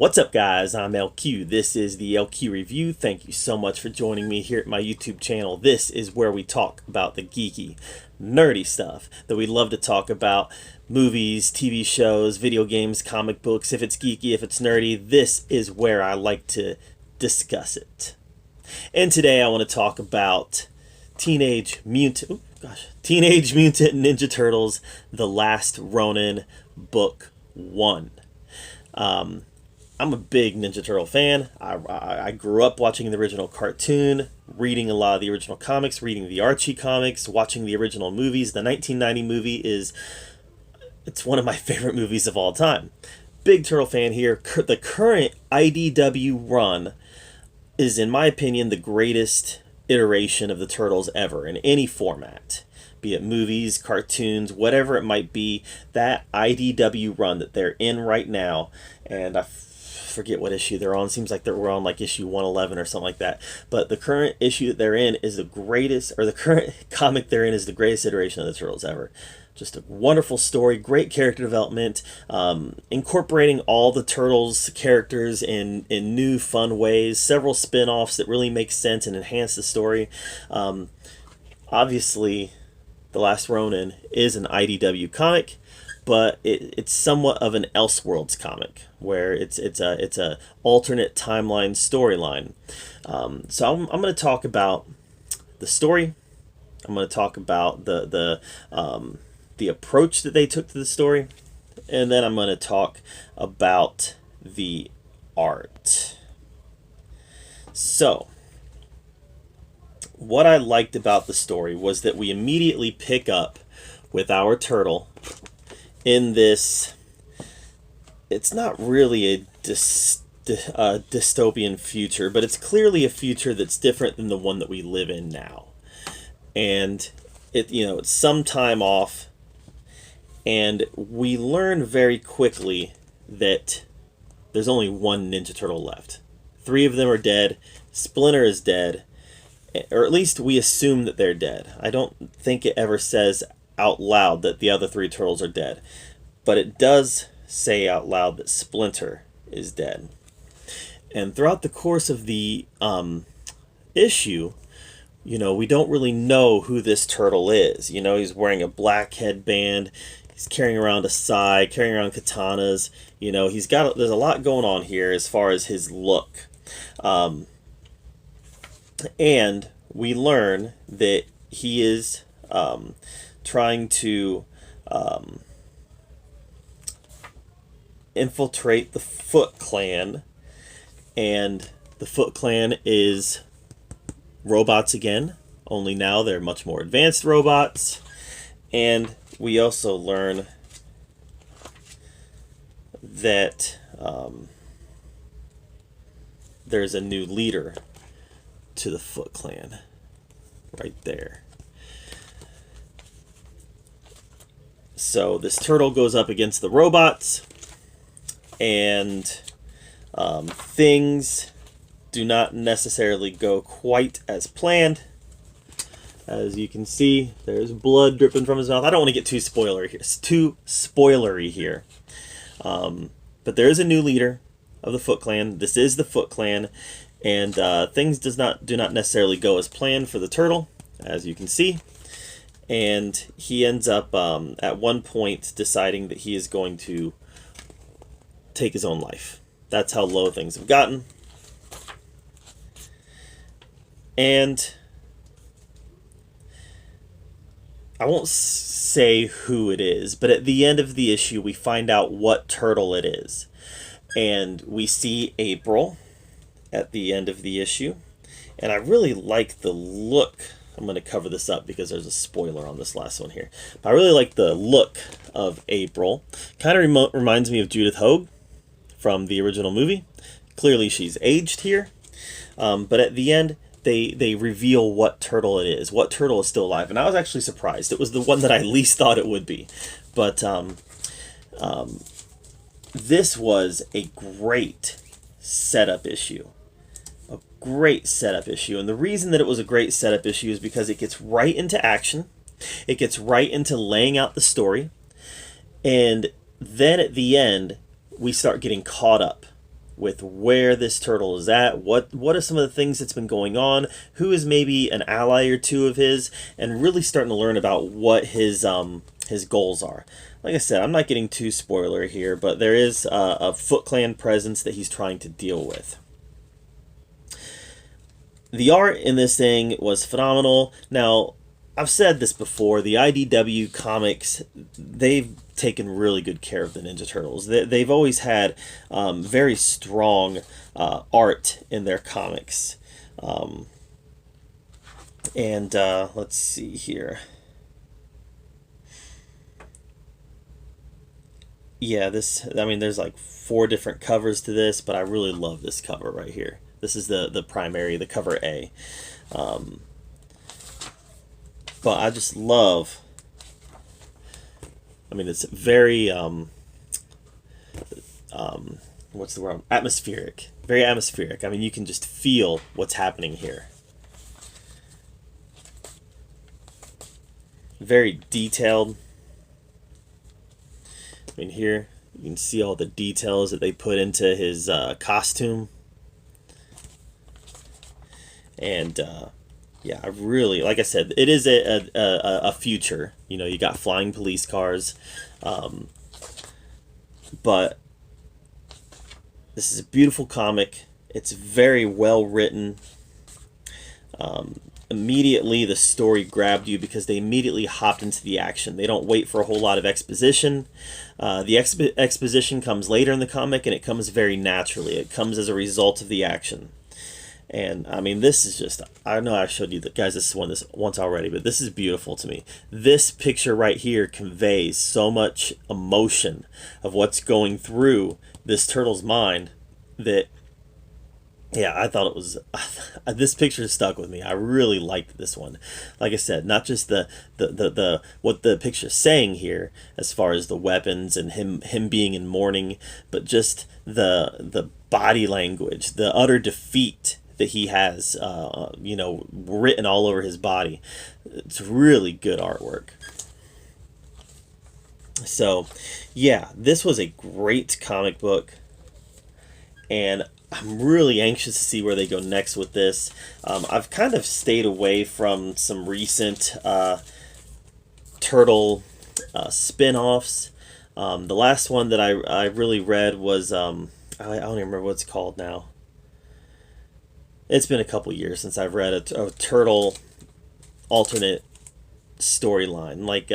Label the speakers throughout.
Speaker 1: What's up, guys? I'm LQ. This is the LQ Review. Thank you so much for joining me here at my YouTube channel. This is where we talk about the geeky, nerdy stuff that we love to talk about. Movies, TV shows, video games, comic books. If it's geeky, if it's nerdy, this is where I like to discuss it. And today I want to talk about Teenage Mutant Ninja Turtles, The Last Ronin, Book 1. I'm a big Ninja Turtle fan. I grew up watching the original cartoon, reading a lot of the original comics, reading the Archie comics, watching the original movies. The 1990 movie it's one of my favorite movies of all time. Big Turtle fan here. The current IDW run is, in my opinion, the greatest iteration of the Turtles ever in any format. Be it movies, cartoons, whatever it might be, that IDW run that they're in right now, and I forget what issue they're on. Seems like we're on like issue 111 or something like that. But the current issue that they're in is the greatest, or the current comic they're in is the greatest iteration of the Turtles ever. Just a wonderful story, great character development, incorporating all the Turtles characters in new fun ways, several spin-offs that really make sense and enhance the story. Obviously, The Last Ronin is an IDW comic, but it's somewhat of an Elseworlds comic, where it's a alternate timeline storyline. So I'm going to talk about the story. I'm going to talk about the approach that they took to the story, and then I'm going to talk about the art. So, what I liked about the story was that we immediately pick up with our turtle in this, it's not really a dystopian future, but it's clearly a future that's different than the one that we live in now. And it's some time off, and we learn very quickly that there's only one Ninja Turtle left. 3 of them are dead. Splinter is dead, or at least we assume that they're dead. I don't think it ever says out loud that the other 3 turtles are dead, but it does say out loud that Splinter is dead. And throughout the course of the issue, we don't really know who this turtle is. He's wearing a black headband, he's carrying around a sai, carrying around katanas. There's a lot going on here as far as his look. And we learn that he is trying to infiltrate the Foot Clan, and the Foot Clan is robots again, only now they're much more advanced robots. And we also learn that there's a new leader to the Foot Clan right there. So this turtle goes up against the robots, and things do not necessarily go quite as planned. As you can see, there's blood dripping from his mouth. I don't want to get too spoilery here. But there is a new leader of the Foot Clan. This is the Foot Clan, and things do not necessarily go as planned for the turtle, as you can see. And he ends up at one point deciding that he is going to take his own life. That's how low things have gotten. And I won't say who it is, but at the end of the issue we find out what turtle it is. And we see April at the end of the issue. And I really like the look. I'm going to cover this up because there's a spoiler on this last one here. But I really like the look of April. Kind of reminds me of Judith Hoag from the original movie. Clearly she's aged here. But at the end, they reveal what turtle it is. What turtle is still alive. And I was actually surprised. It was the one that I least thought it would be. But this was a great setup issue. Great setup issue. And the reason that it was a great setup issue is because it gets right into action. It gets right into laying out the story. And then at the end, we start getting caught up with where this turtle is at, what are some of the things that's been going on, who is maybe an ally or two of his, and really starting to learn about what his goals are. Like I said, I'm not getting too spoiler here, but there is a Foot Clan presence that he's trying to deal with. The art in this thing was phenomenal. Now, I've said this before, the IDW comics, they've taken really good care of the Ninja Turtles. They've always had very strong art in their comics. Let's see here. Yeah, there's like 4 different covers to this, but I really love this cover right here. This is the primary, the cover A. But I just love, it's very, what's the word? Atmospheric. Very atmospheric. You can just feel what's happening here. Very detailed. Here you can see all the details that they put into his costume. And, yeah, I really, like I said, it is a future. You got flying police cars. But this is a beautiful comic. It's very well written. Immediately, the story grabbed you because they immediately hopped into the action. They don't wait for a whole lot of exposition. The exposition comes later in the comic, and it comes very naturally. It comes as a result of the action. And this is just, I know I showed you guys this once already, but this is beautiful to me. This picture right here conveys so much emotion of what's going through this turtle's mind that, yeah, I thought it was, this picture stuck with me. I really liked this one. Like I said, not just the what the picture's saying here as far as the weapons and him being in mourning, but just the body language, the utter defeat that he has, written all over his body. It's really good artwork. So, yeah, this was a great comic book, and I'm really anxious to see where they go next with this. I've kind of stayed away from some recent Turtle spin-offs. The last one that I really read was, I don't even remember what it's called now. It's been a couple years since I've read a Turtle alternate storyline. Like,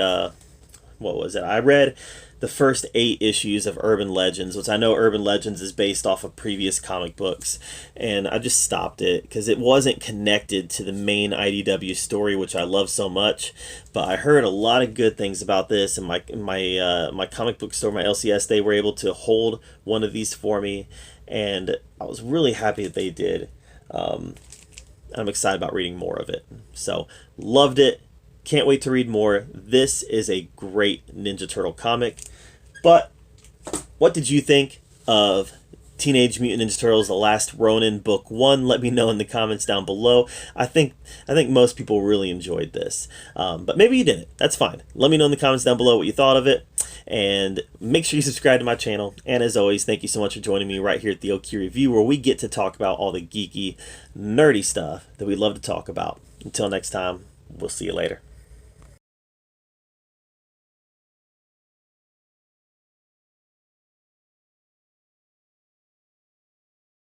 Speaker 1: what was it? I read the first 8 issues of Urban Legends, which I know Urban Legends is based off of previous comic books, and I just stopped it because it wasn't connected to the main IDW story, which I love so much. But I heard a lot of good things about this, and my comic book store, my LCS, they were able to hold one of these for me, and I was really happy that they did. I'm excited about reading more of it. So, loved it. Can't wait to read more. This is a great Ninja Turtle comic. But what did you think of Teenage Mutant Ninja Turtles: The Last Ronin Book 1? Let me know in the comments down below. I think most people really enjoyed this. But maybe you didn't. That's fine. Let me know in the comments down below what you thought of it. And make sure you subscribe to my channel. And as always, thank you so much for joining me right here at the LQ Review, where we get to talk about all the geeky, nerdy stuff that we love to talk about. Until next time, we'll see you later.